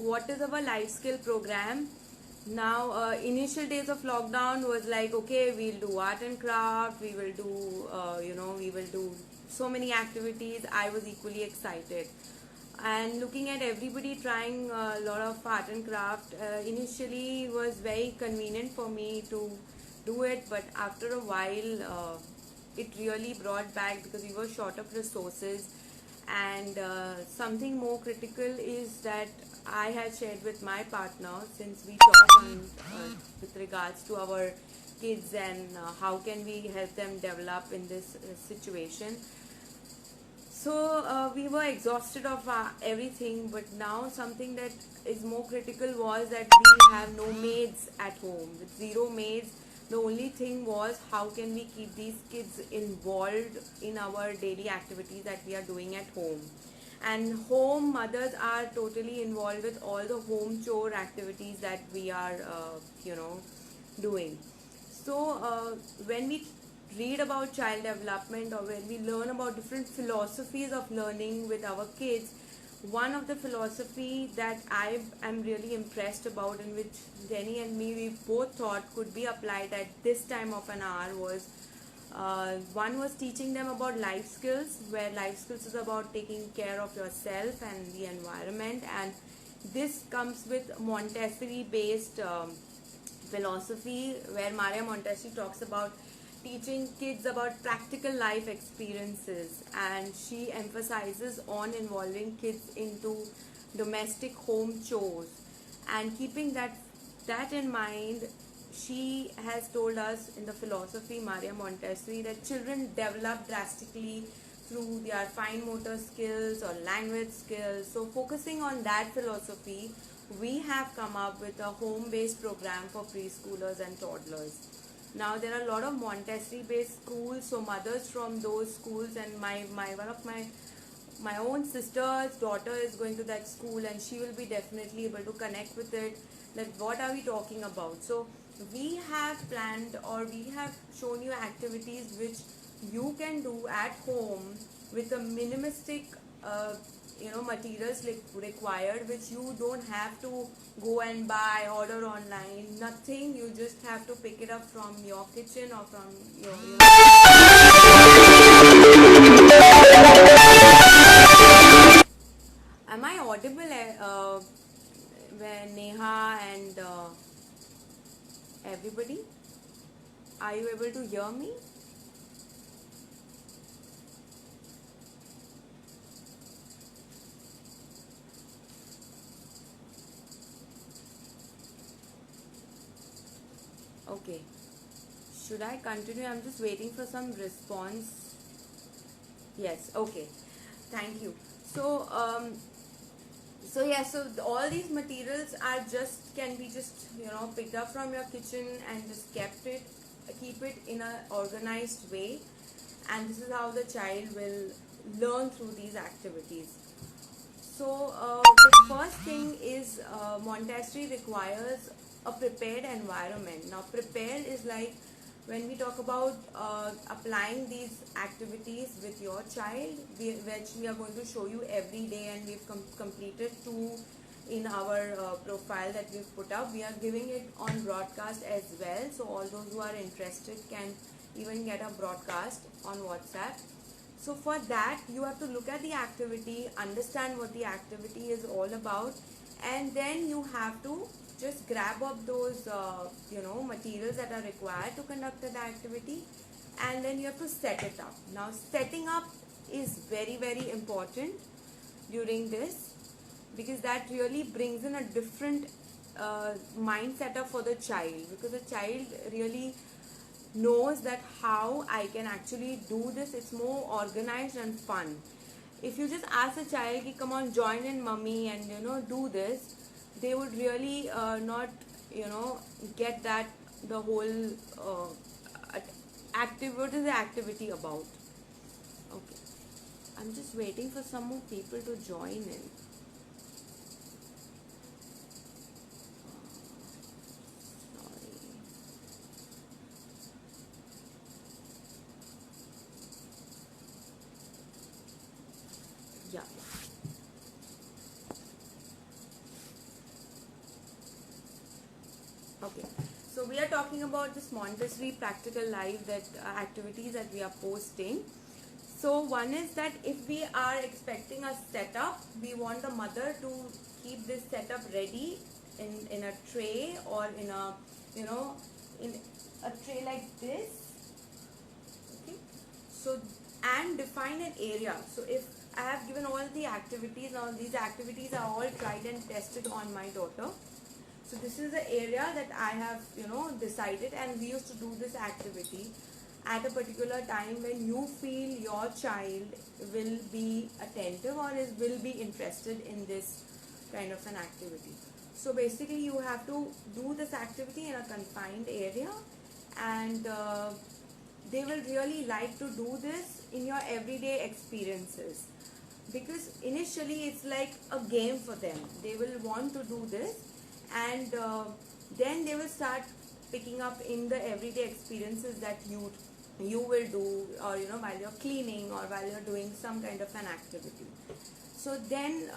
what is our life skill program. Now, initial days of lockdown was like, okay, we'll do art and craft, we will do, we will do so many activities. I was equally excited. And looking at everybody trying a lot of art and craft, initially was very convenient for me to do it, but after a while, it really brought back because we were short of resources. And something more critical is that I had shared with my partner, since we talk on with regards to our kids and how can we help them develop in this situation. So we were exhausted of everything, but now something that is more critical was that we have no maids at home. With zero maids, the only thing was how can we keep these kids involved in our daily activities that we are doing at home. And home mothers are totally involved with all the home chore activities that we are, doing. So when we read about child development, or when we learn about different philosophies of learning with our kids, one of the philosophy that I am really impressed about, and which Jenny and me we both thought could be applied at this time of an hour, was one was teaching them about life skills, where life skills is about taking care of yourself and the environment. And this comes with Montessori based philosophy, where Maria Montessori talks about teaching kids about practical life experiences, and she emphasizes on involving kids into domestic home chores. And keeping that in mind, she has told us in the philosophy Maria Montessori that children develop drastically through their fine motor skills or language skills. So focusing on that philosophy, we have come up with a home-based program for preschoolers and toddlers. Now there are a lot of Montessori based schools, so mothers from those schools, and my one of my own sister's daughter is going to that school, and she will be definitely able to connect with it, that what are we talking about. So we have planned, or we have shown you activities which you can do at home with a minimalistic materials required, which you don't have to go and buy, order online, nothing. You just have to pick it up from your kitchen or from am I audible, where Neha and everybody, are you able to hear me? Okay, should I continue? I'm just waiting for some response. Yes, okay, thank you. So so all these materials are just can be just picked up from your kitchen and just keep it in a organized way, and this is how the child will learn through these activities. So the first thing is Montessori requires a prepared environment. Now prepared is like when we talk about applying these activities with your child, which we are going to show you every day, and we've completed 2 in our profile that we've put up. We are giving it on broadcast as well, so all those who are interested can even get a broadcast on WhatsApp. So for that, you have to look at the activity, understand what the activity is all about, and then you have to just grab up those materials that are required to conduct the activity, and then you have to set it up. Now setting up is very, very important during this, because that really brings in a different mind setup for the child, because the child really knows that how I can actually do this. It's more organized and fun. If you just ask a child ki, come on, join in mummy and do this, they would really not get that the whole what is the activity about. Okay, I'm just waiting for some more people to join in. Sorry. Yeah. Okay, so we are talking about this Montessori practical life that activities that we are posting. So one is that if we are expecting a setup, we want the mother to keep this setup ready in a tray, or in a, you know, in a tray like this. Okay, so, and define an area. So if I have given all the activities, now these activities are all tried and tested on my daughter. So this is the area that I have, decided, and we used to do this activity at a particular time when you feel your child will be attentive or will be interested in this kind of an activity. So basically you have to do this activity in a confined area, and they will really like to do this in your everyday experiences, because initially it's like a game for them. They will want to do this, and then they will start picking up in the everyday experiences that you will do, or while you're cleaning or while you're doing some kind of an activity. So then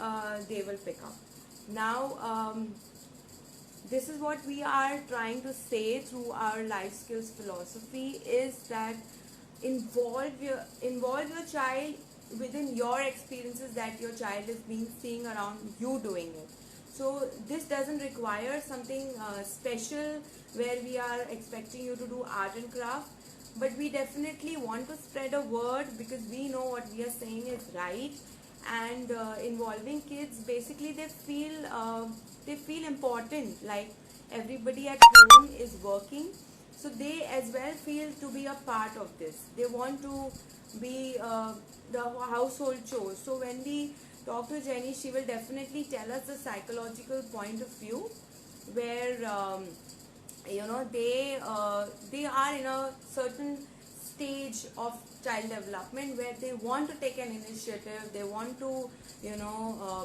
they will pick up. Now this is what we are trying to say through our life skills philosophy, is that involve your child within your experiences that your child is being seeing around you doing it. So this doesn't require something special where we are expecting you to do art and craft, but we definitely want to spread a word, because we know what we are saying is right. And involving kids, basically they feel important, like everybody at home is working, so they as well feel to be a part of this. They want to be the household chores. So when we talk to Jenny, she will definitely tell us the psychological point of view, where they are in a certain stage of child development where they want to take an initiative, they want to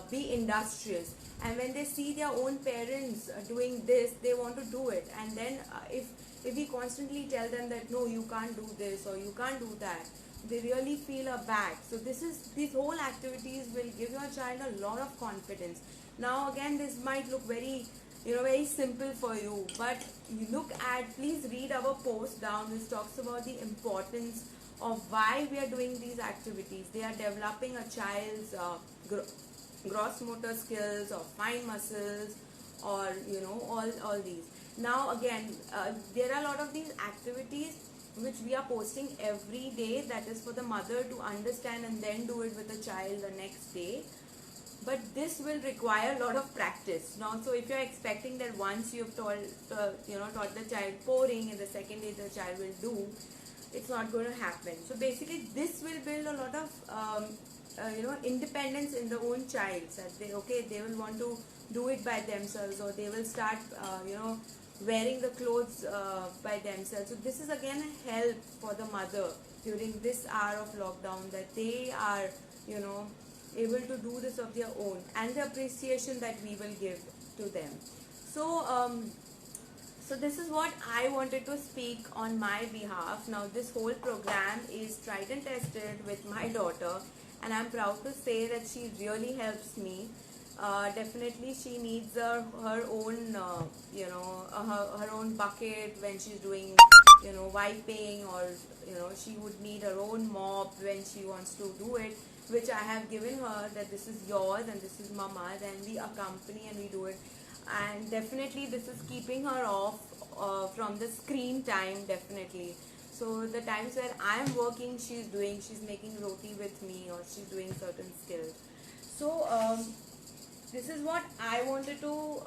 be industrious, and when they see their own parents doing this, they want to do it. And then if we constantly tell them that no, you can't do this or you can't do that, they really feel a bad. So these whole activities will give your child a lot of confidence. Now again, this might look very simple for you, but please read our post down, which talks about the importance of why we are doing these activities. They are developing a child's gross motor skills, or fine muscles, or all these. Now again, there are a lot of these activities which we are posting every day, that is for the mother to understand and then do it with the child the next day. But this will require a lot of practice. Now, so if you're expecting that once you've taught the child pouring, and the second day the child will do, it's not going to happen. So basically, this will build a lot of independence in the own child. That they will want to do it by themselves, or they will start wearing the clothes by themselves. So this is again a help for the mother during this hour of lockdown, that they are able to do this of their own, and the appreciation that we will give to them. So this is what I wanted to speak on my behalf. Now this whole program is tried and tested with my daughter, and I'm proud to say that she really helps me. Definitely she needs her own her own bucket when she's doing wiping, or she would need her own mop when she wants to do it, which I have given her, that this is yours and this is mama's, and we accompany and we do it. And definitely this is keeping her off from the screen time, definitely. So the times where I am working, she's making roti with me, or she's doing certain skills. So this is what I wanted to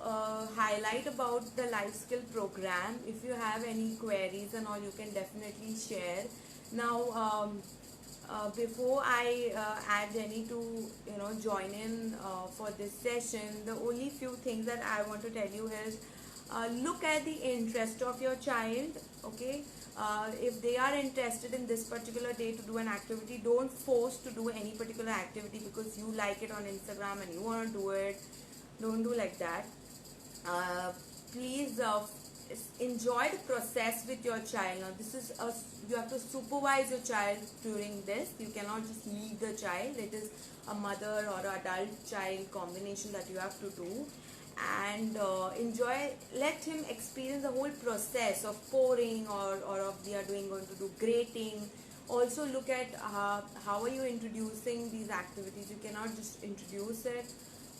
highlight about the life skill program. If you have any queries and all, you can definitely share. Now before I add Jenny to join in for this session, the only few things that I want to tell you is look at the interest of your child. Okay, if they are interested in this particular day to do an activity, don't force to do any particular activity because you like it on Instagram and you want to do it. Don't do like that. Please enjoy the process with your child. Now this is you have to supervise your child during this. You cannot just leave the child. It is a mother or adult child combination that you have to do. and enjoy. Let him experience the whole process of pouring, or of we are going to do grating. Also look at how are you introducing these activities. You cannot just introduce it.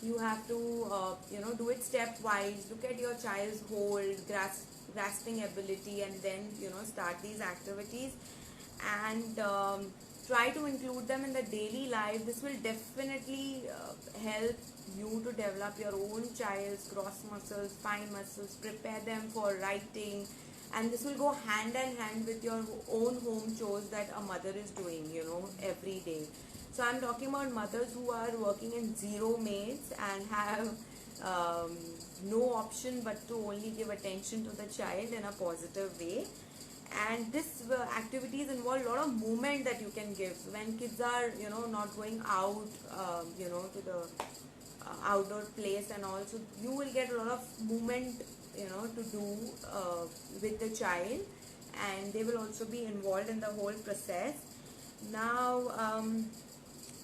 You have to do it stepwise. Look at your child's hold, grasping ability, and then start these activities. And try to include them in the daily life. This will definitely help you to develop your own child's gross muscles, fine muscles, prepare them for writing, and this will go hand in hand with your own home chores that a mother is doing every day. So I'm talking about mothers who are working in zero maids and have no option but to only give attention to the child in a positive way. And this activities involve a lot of movement that you can give. So when kids are not going out to the outdoor place and all, so you will get a lot of movement to do with the child, and they will also be involved in the whole process. Now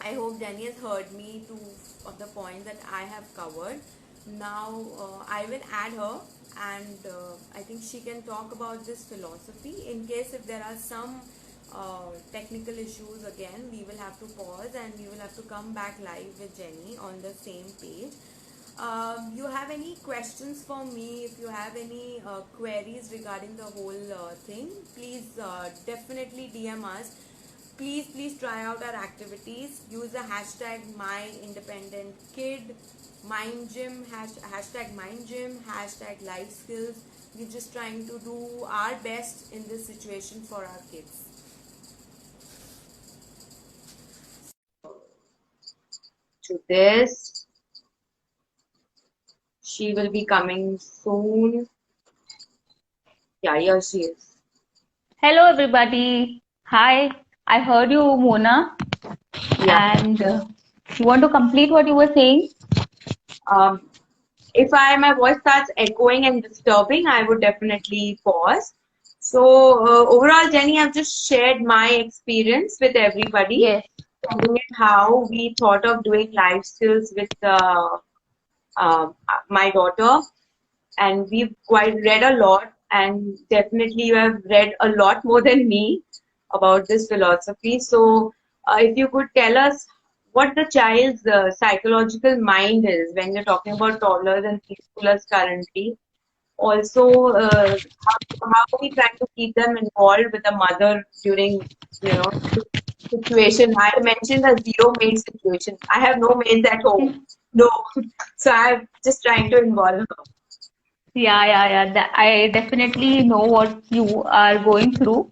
I hope Jenny has heard me to of the points that I have covered. Now I will add her, and I think she can talk about this philosophy. In case if there are some technical issues, again we will have to pause and we will have to come back live with Jenny on the same page. You have any questions for me? If you have any queries regarding the whole thing, please definitely DM us. Please try out our activities. Use the hashtag MyIndependentKid, MindGym, hashtag MindGym, hashtag Life Skills. We're just trying to do our best in this situation for our kids. To this, she will be coming soon. Yeah, here she is. Hello, everybody. Hi, I heard you, Mona, Yeah. and you want to complete what you were saying? If my voice starts echoing and disturbing, I would definitely pause. So overall, Jenny, I've just shared my experience with everybody, Yes. telling it how we thought of doing life skills with my daughter, and we've quite read a lot, and definitely you have read a lot more than me about this philosophy. So if you could tell us what the child's psychological mind is when you're talking about toddlers and preschoolers currently. Also, how are we trying to keep them involved with the mother during, this situation? I mentioned a zero maid situation. I have no maids at home. No. So I'm just trying to involve her. Yeah. I definitely know what you are going through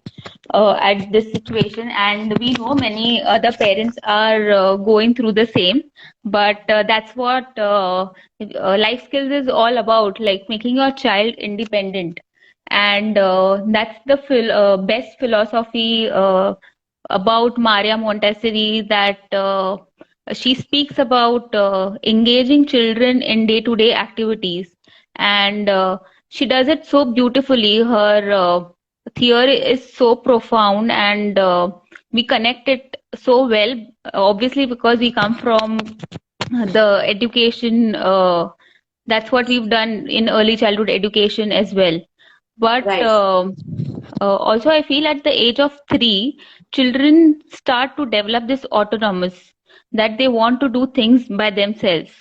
at this situation, and we know many other parents are going through the same. But that's what life skills is all about, like making your child independent, and that's the best philosophy about Maria Montessori, that she speaks about engaging children in day-to-day activities, and she does it so beautifully. Her theory is so profound, and we connect it so well, obviously because we come from the education. That's what we've done in early childhood education as well. But Right. also, I feel at the age of 3, children start to develop this autonomous, that they want to do things by themselves.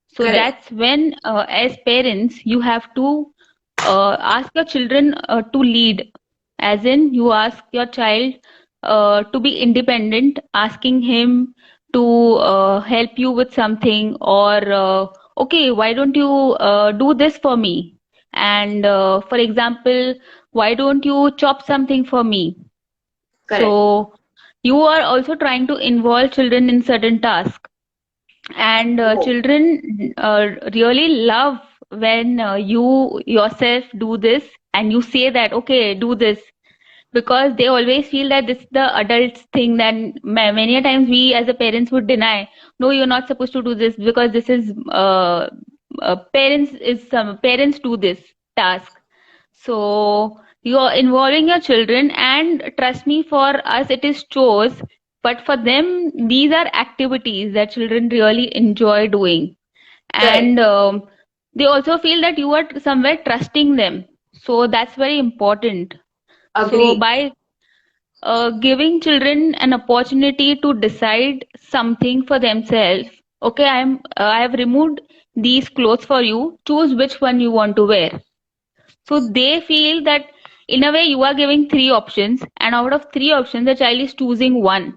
So Correct. that's when, as parents, you have to ask your children to lead, as in you ask your child to be independent, asking him to help you with something, or okay, why don't you do this for me? And for example, why don't you chop something for me? Correct. So you are also trying to involve children in certain tasks, and children really love when you yourself do this and you say that, okay, do this, because they always feel that this is the adult's thing. Then many a times we as a parents would deny, no, you're not supposed to do this because this is parents do this task. So you're involving your children, and trust me, for us it is chores, but for them these are activities that children really enjoy doing. Correct. And they also feel that you are somewhere trusting them. So that's very important. So Agree. by giving children an opportunity to decide something for themselves. Okay, I have removed these clothes for you. Choose which one you want to wear. So they feel that in a way you are giving three options, and out of three options, the child is choosing one.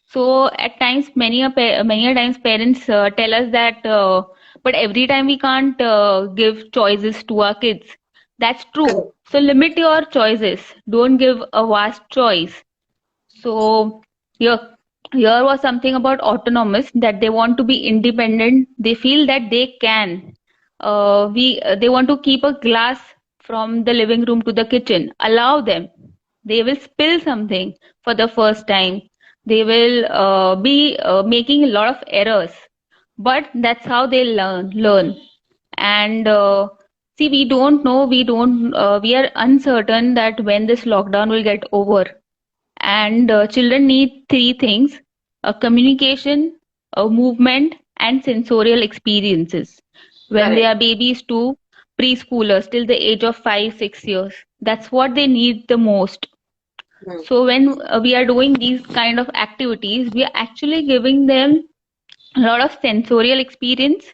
So at times, many a times parents tell us that, but every time we can't give choices to our kids. That's true. Correct. So limit your choices. Don't give a vast choice. So here, here was something about autonomous, that they want to be independent. They feel that they can. They want to keep a glass from the living room to the kitchen. Allow them. They will spill something for the first time. They will be making a lot of errors, but that's how they learn. And see, we don't know. We are uncertain that when this lockdown will get over, and children need three things: communication, movement, and sensorial experiences. When they Correct. are babies to preschoolers till the age of 5 6 years, that's what they need the most. Hmm. So when we are doing these kind of activities, we are actually giving them a lot of sensorial experience.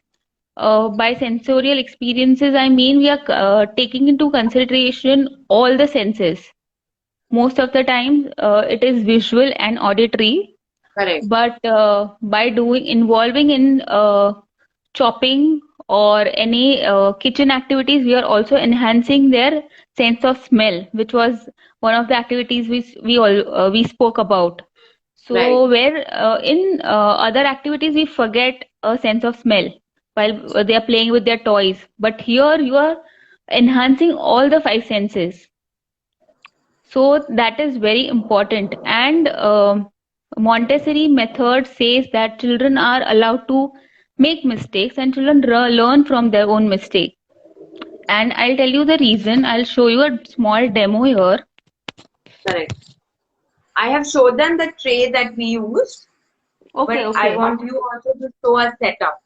By sensorial experiences, I mean we are taking into consideration all the senses. Most of the time, it is visual and auditory, Correct. but by doing involving in chopping or any kitchen activities, we are also enhancing their sense of smell, which was one of the activities we spoke about. Right. So where in other activities we forget a sense of smell while they are playing with their toys, but here you are enhancing all the five senses. So that is very important. And Montessori method says that children are allowed to make mistakes, and children learn from their own mistake. And I'll tell you the reason. I'll show you a small demo here. Correct. I have showed them the tray that we used, Okay, but I okay. want you also to show a setup.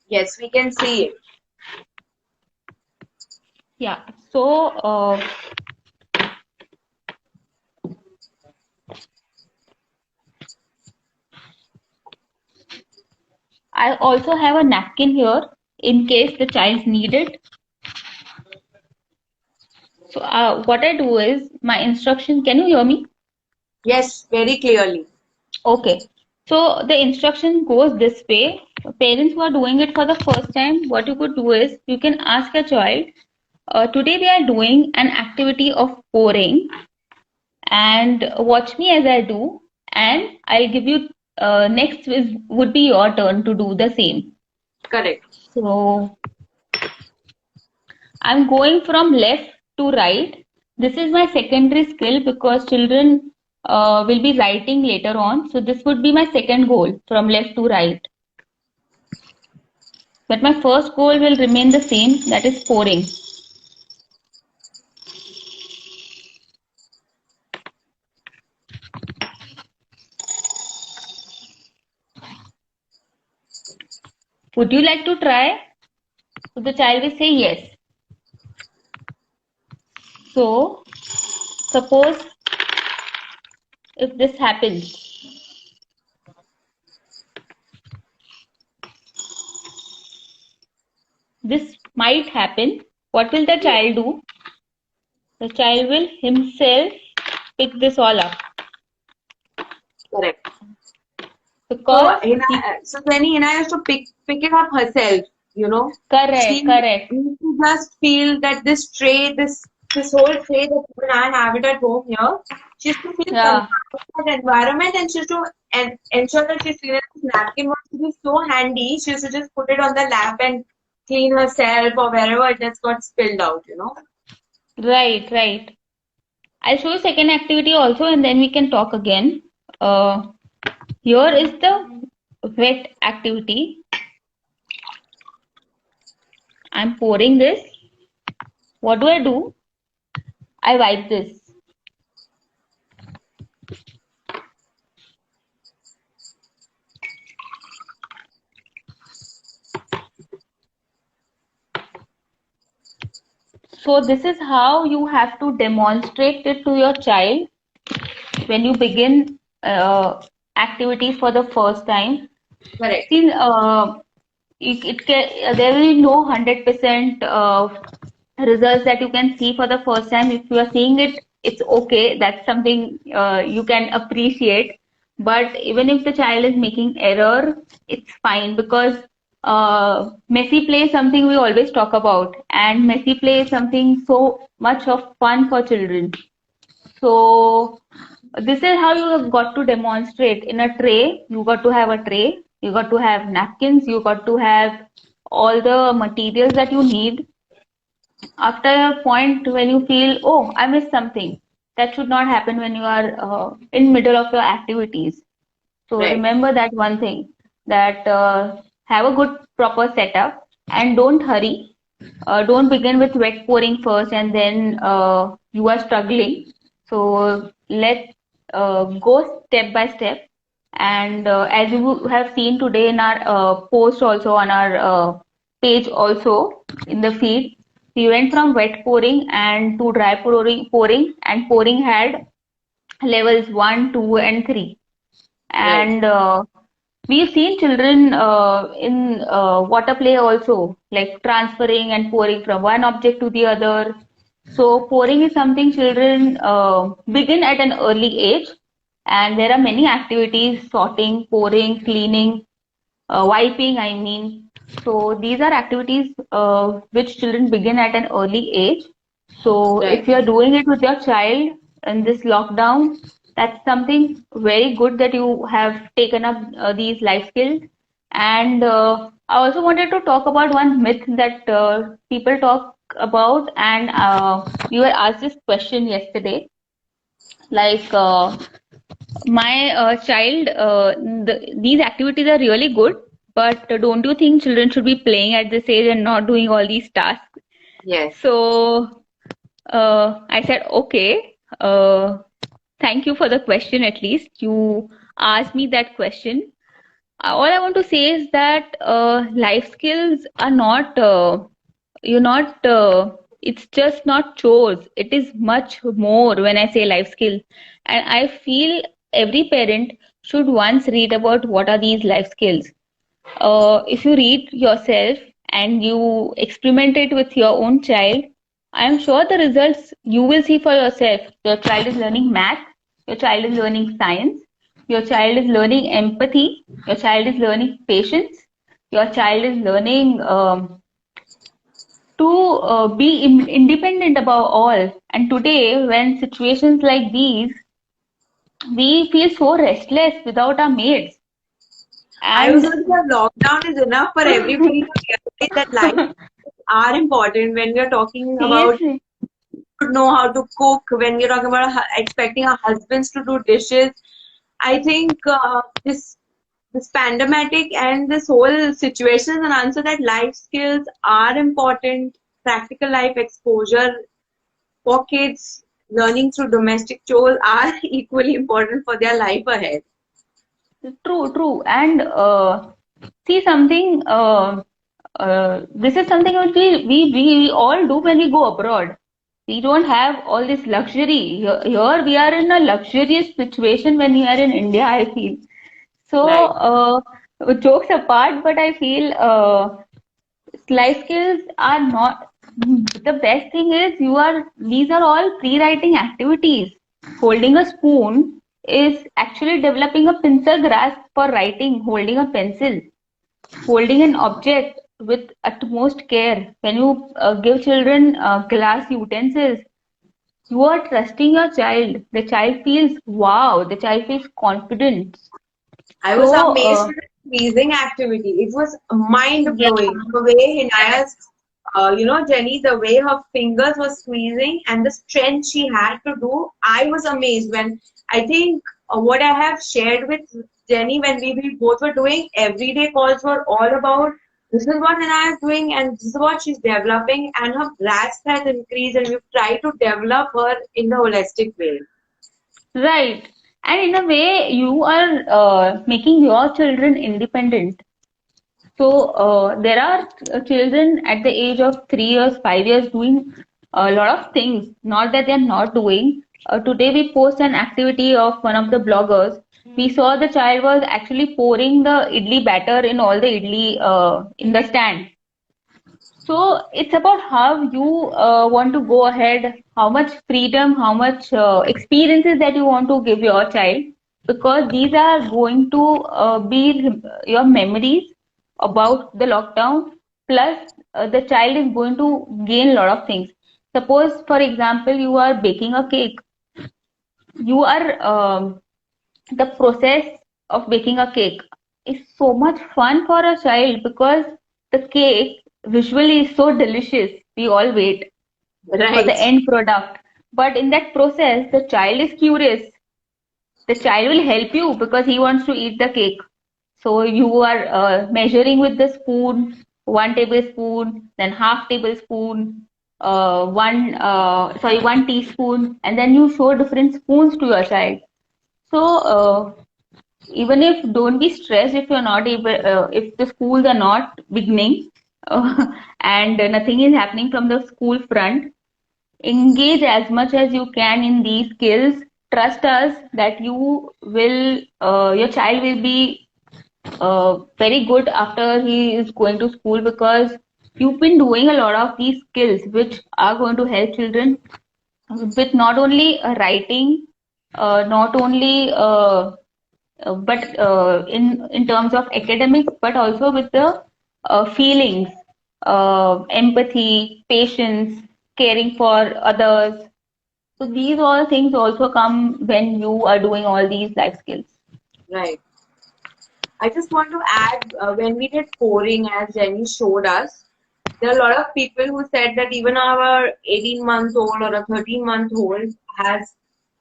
Yes, we can see it. Yeah. So I also have a napkin here in case the child need it. So what I do is my instruction. Can you hear me? Yes, very clearly. Okay. So the instruction goes this way. Parents who are doing it for the first time, what you could do is you can ask a child, today we are doing an activity of pouring, and watch me as I do, and I'll give you next would be your turn to do the same. Correct. So I'm going from left to right. This is my secondary skill because children will be writing later on. So this would be my second goal, from left to right. But my first goal will remain the same, that is pouring. Would you like to try? So the child will say yes. So suppose if this happens, this might happen. What will the child do? The child will himself pick this all up Correct. So, because he, so Jenny Hina has to pick it up herself, you know. She correct. needs to just feel that this tray, this whole tray that even I have it at home here, she's to feel Yeah, comfortable in that environment, and she's to ensure that she's feeling this napkin was to be so handy. She should just put it on the lap and clean herself or wherever it has got spilled out, you know. right. I'll show you second activity also, and then we can talk again. Here is the wet activity. I'm pouring this. What do? I wipe this. So this is how you have to demonstrate it to your child when you begin activities for the first time. Correct. See, it can, there will be no 100% results that you can see for the first time. If you are seeing it, it's okay. That's something you can appreciate. But even if the child is making error, it's fine, because messy play is something we always talk about, and messy play is something so much of fun for children. So this is how you have got to demonstrate. In a tray, you got to have a tray, you got to have napkins, you got to have all the materials that you need. After a point when you feel, oh, I missed something, that should not happen when you are in middle of your activities. So Right. remember that one thing, that have a good proper setup and don't hurry. Don't begin with wet pouring first and then you are struggling. So let go step by step. And as you have seen today in our post also on our page also in the feed, we went from wet pouring and to dry pouring, and pouring had levels 1, 2, and 3. Right. And we've seen children in water play also, like transferring and pouring from one object to the other. So pouring is something children begin at an early age, and there are many activities: sorting, pouring, cleaning, wiping, I mean. So these are activities which children begin at an early age. So Right. if you are doing it with your child in this lockdown, that's something very good that you have taken up these life skills. And I also wanted to talk about one myth that people talk about, and we were asked this question yesterday, like my child, these activities are really good, but don't you think children should be playing at this age and not doing all these tasks? Yes. So I said, okay, thank you for the question. At least you asked me that question. All I want to say is that life skills are not, you're not, it's just not chores. It is much more when I say life skill. And I feel every parent should once read about what are these life skills. If you read yourself and you experiment it with your own child, I am sure the results you will see for yourself. Your child is learning math, your child is learning science, your child is learning empathy, your child is learning patience, your child is learning to be independent above all. And today, when situations like these, we feel so restless without our maids. I was And going to say lockdown is enough for everybody to realize that life are important when we are talking about seriously, to know how to cook, when you're talking about expecting our husbands to do dishes. I think this pandemic and this whole situation is an answer that life skills are important. Practical life exposure for kids learning through domestic chores are equally important for their life ahead. true, true. And see something, this is something which we all do when we go abroad. We don't have all this luxury. Here we are in a luxurious situation when we are in India, I feel. So, Right. jokes apart, but I feel life skills are not the best thing is these are all pre-writing activities. Holding a spoon is actually developing a pincer grasp for writing, holding a pencil, holding an object with utmost care. When you give children glass utensils, you are trusting your child. The child feels wow, the child feels confident. I was So, amazed with the squeezing activity. It was mind yeah, blowing. The way Hinaya's, Jenny, the way her fingers were squeezing and the strength she had to do, I was amazed when I think what I have shared with Jenny, when we both were doing everyday calls, were all about this is what Anaya is doing and this is what she's developing, and her grasp has increased, and we've tried to develop her in the holistic way. Right. And in a way, you are making your children independent. So there are children at the age of 3 years, 5 years doing a lot of things. Not that they are not doing. Today we post an activity of one of the bloggers. We saw the child was actually pouring the idli batter in all the idli in the stand. So it's about how you want to go ahead, how much freedom, how much experiences that you want to give your child, because these are going to be your memories about the lockdown. Plus, the child is going to gain a lot of things. Suppose, for example, you are baking a cake. You are the process of baking a cake is so much fun for a child because the cake visually is so delicious. We all wait for the Right. end product. But in that process, the child is curious. The child will help you because he wants to eat the cake. So you are measuring with the spoon, 1 tablespoon, then half tablespoon, 1 teaspoon, and then you show different spoons to your child. So even if don't be stressed if you're not able if the schools are not beginning and nothing is happening from the school front, engage as much as you can in these skills. Trust us that you will your child will be very good after he is going to school, because you've been doing a lot of these skills which are going to help children with not only writing, not only but in terms of academics, but also with the feelings, empathy, patience, caring for others. So these all things also come when you are doing all these life skills. Right. I just want to add, when we did pouring, as Jenny showed us, there are a lot of people who said that even our 18-month-old or a 13-month-old has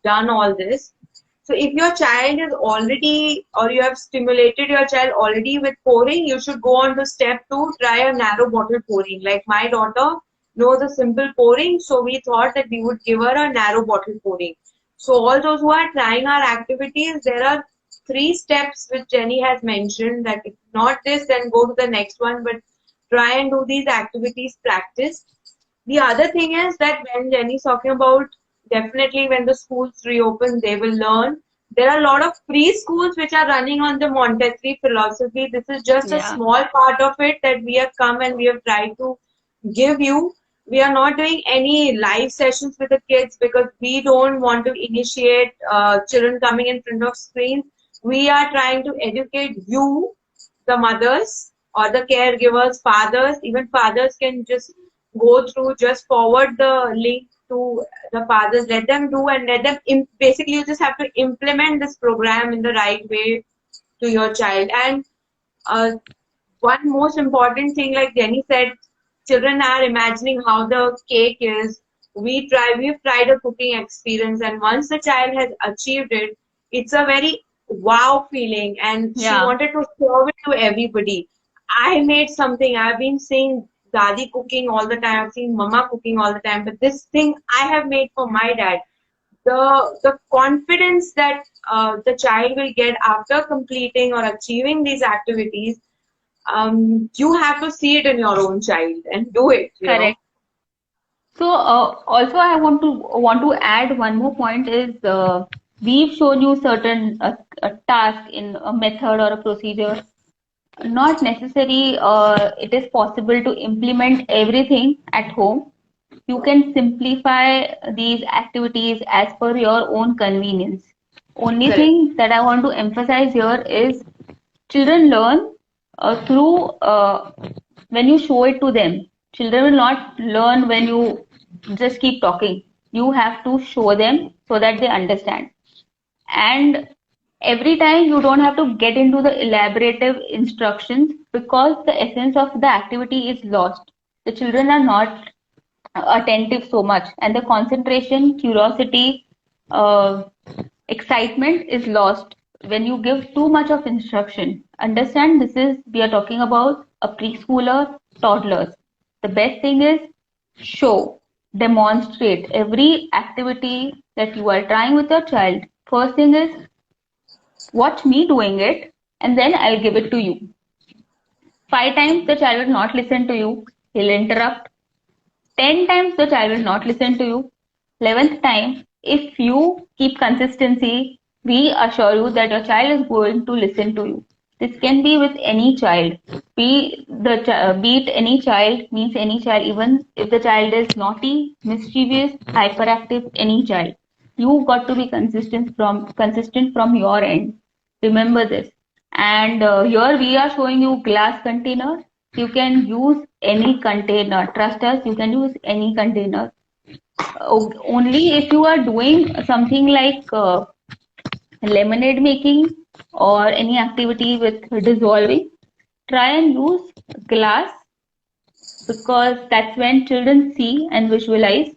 done all this. So if your child is already, or you have stimulated your child already with pouring, you should go on to step 2, try a narrow bottle pouring. Like my daughter knows a simple pouring, so we thought that we would give her a narrow bottle pouring. So all those who are trying our activities, there are 3 steps which Jenny has mentioned, that if not this, then go to the next one, but try and do these activities practice. The other thing is that when Jenny's talking about, definitely when the schools reopen, they will learn. There are a lot of preschools which are running on the Montessori philosophy. This is just a Yeah, small part of it that we have come and we have tried to give you. We are not doing any live sessions with the kids because we don't want to initiate children coming in front of screens. We are trying to educate you, the mothers or the caregivers, fathers. Even fathers can just go through, just forward the link to the fathers, let them do, and let them basically you just have to implement this program in the right way to your child. And uh, one most important thing, like Jenny said, children are imagining how the cake is. We've tried a cooking experience, and once the child has achieved it, it's a very wow feeling, and she yeah, wanted to serve it to everybody. I made something. I've been seeing Dadi cooking all the time. I've seen Mama cooking all the time, but this thing I have made for my dad. The confidence that the child will get after completing or achieving these activities, you have to see it in your own child and do it, you know. correct. So also I want to add one more point is we've shown you certain task in a method or a procedure. Not necessary it is possible to implement everything at home. You can simplify these activities as per your own convenience. Only Correct. thing that I want to emphasize here is children learn through when you show it to them. Children will not learn when you just keep talking. You have to show them so that they understand. And every time you don't have to get into the elaborative instructions because the essence of the activity is lost. The children are not attentive so much, and the concentration, curiosity, uh, excitement is lost when you give too much of instruction, understand we are talking about a preschooler, toddlers. The best thing is show, demonstrate every activity that you are trying with your child. First thing is watch me doing it and then I'll give it to you. 5 times the child will not listen to you, he'll interrupt. 10 times the child will not listen to you. 11th time, if you keep consistency, we assure you that your child is going to listen to you. This can be with any child. Be it any child, means any child, even if the child is naughty, mischievous, hyperactive, any child. You got to be consistent from your end. Remember this. And here we are showing you glass container. You can use any container. Trust us, you can use any container. Only if you are doing something like lemonade making or any activity with dissolving, try and use glass, because that's when children see and visualize,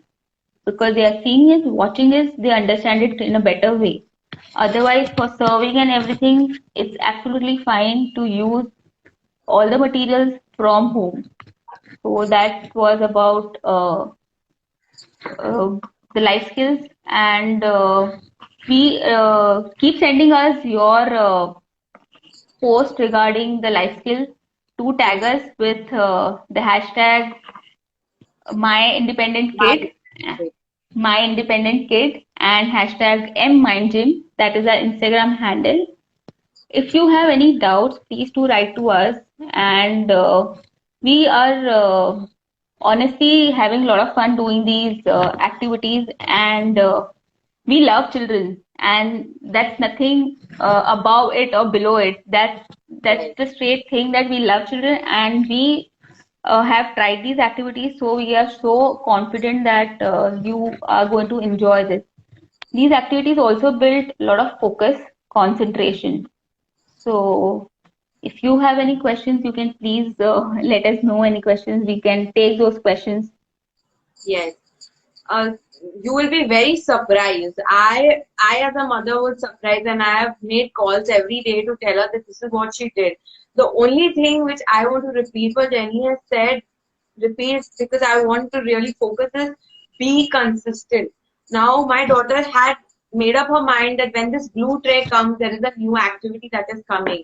because they are seeing it, watching it, they understand it in a better way. Otherwise, for serving and everything, it's absolutely fine to use all the materials from home. So that was about uh, the life skills, and we keep sending us your post regarding the life skills to tag us with the hashtag my independent kid, My my independent kid, and hashtag mmindgym. That is our Instagram handle. If you have any doubts, please do write to us, and we are honestly having a lot of fun doing these activities, and we love children, and that's nothing above it or below it. That's the straight thing, that we love children, and we have tried these activities, so we are so confident that you are going to enjoy this. These activities also build a lot of focus, concentration. So if you have any questions, you can please let us know any questions. We can take those questions. Yes. Uh, you will be very surprised. I as a mother was surprised, and I have made calls every day to tell her that this is what she did. The only thing which I want to repeat what Jenny has said, repeat, because I want to really focus, is be consistent. Now my daughter had made up her mind that when this blue tray comes, there is a new activity that is coming.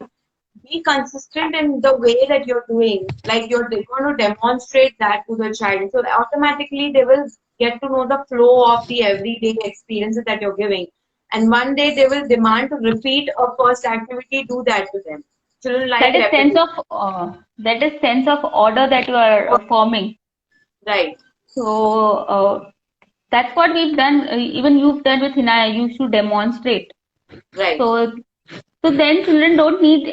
Be consistent in the way that you're doing, like you're going to demonstrate that to the child, so that automatically they will get to know the flow of the everyday experiences that you're giving, and one day they will demand to repeat a first activity. Do that to them. Children like That is sense repetition. of order that you are forming. Right. So that's what we've done. Even you've done with Hinaya. You should demonstrate. Right. So then children don't need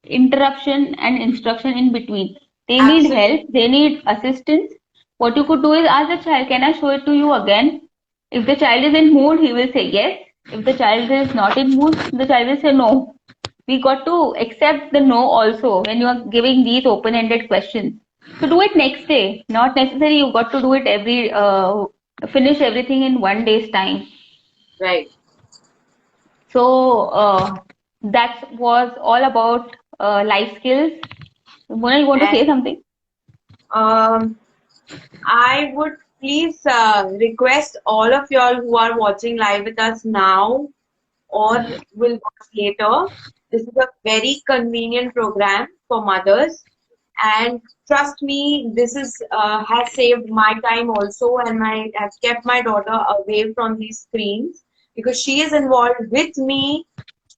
interruption and instruction in between. They need Absolutely. help. They need assistance. What you could do is ask the child, "Can I show it to you again?" If the child is in mood, he will say yes. If the child is not in mood, the child will say no. We got to accept the no also when you are giving these open-ended questions. So do it next day. Not necessary you got to do it finish everything in one day's time. Right. So that was all about life skills. Mona, you want to say And something? um, I would please request all of y'all who are watching live with us now or will watch later. This is a very convenient program for mothers, and trust me, this is has saved my time also, and my has kept my daughter away from these screens, because she is involved with me.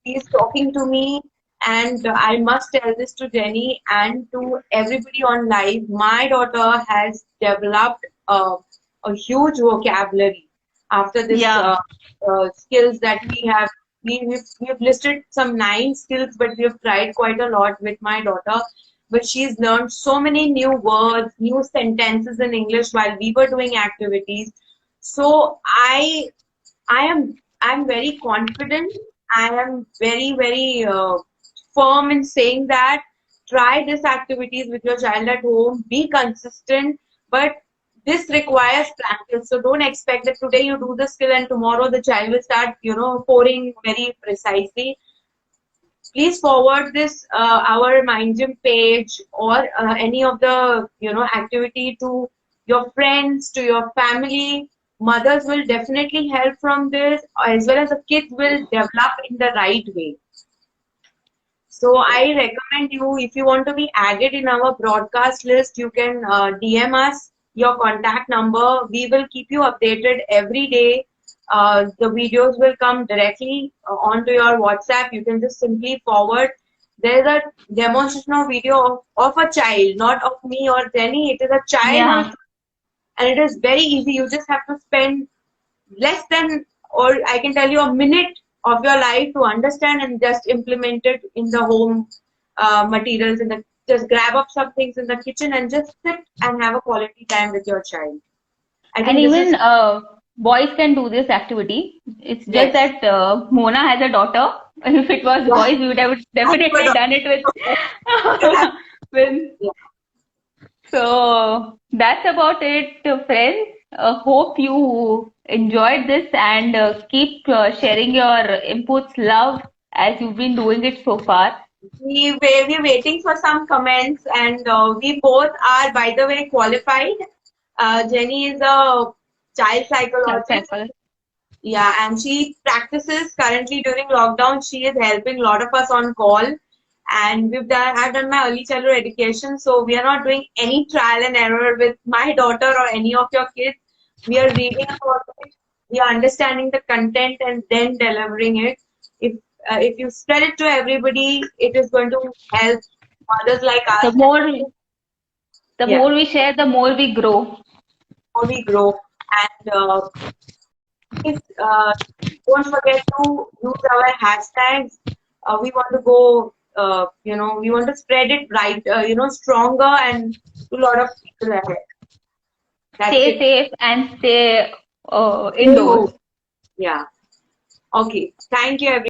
She is talking to me, and I must tell this to Jenny and to everybody on live. My daughter has developed a huge vocabulary after this Yeah. skills that we have. We've listed some 9 skills, but we have tried quite a lot with my daughter. But she's learned so many new words, new sentences in English while we were doing activities. So I'm very confident. I am very firm in saying that try these activities with your child at home. Be consistent, but this requires practice. So don't expect that today you do the skill and tomorrow the child will start, pouring very precisely. Please forward this our Mind Gym page or any of the activity to your friends, to your family. Mothers will definitely help from this, as well as the kids will develop in the right way. So I recommend you, if you want to be added in our broadcast list, you can DM us your contact number. We will keep you updated every day. The videos will come directly onto your WhatsApp. You can just simply forward. There is a demonstrational video of a child, not of me or Jenny. It is a child who is, Yeah. and it is very easy. You just have to spend less than, or I can tell you, a minute of your life to understand and just implement it in the home materials. Just grab up some things in the kitchen and just sit and have a quality time with your child. I And think this is even boys can do this activity. It's just yes. that Mona has a daughter. If it was boys, we would have definitely done it with with. Yeah. So that's about it, friends. Hope you enjoyed this and keep sharing your inputs, love, as you've been doing it so far. We're waiting for some comments, and we both are, by the way, qualified. Jenny is a child Child psychologist. cycle. Yeah, and she practices currently during lockdown. She is helping a lot of us on call, and I've done my early childhood education, so we are not doing any trial and error with my daughter or any of your kids. We are reading about it, we are understanding the content, and then delivering it. If you spread it to everybody, it is going to help mothers like The us. more the Yeah, more we share, the more we grow. how we grow, and please don't forget to use our hashtags. We want to go, we want to spread it right, stronger and to a lot of people ahead. That's Stay it. safe and stay Stay indoors. home. Yeah. Okay. Thank you, everyone.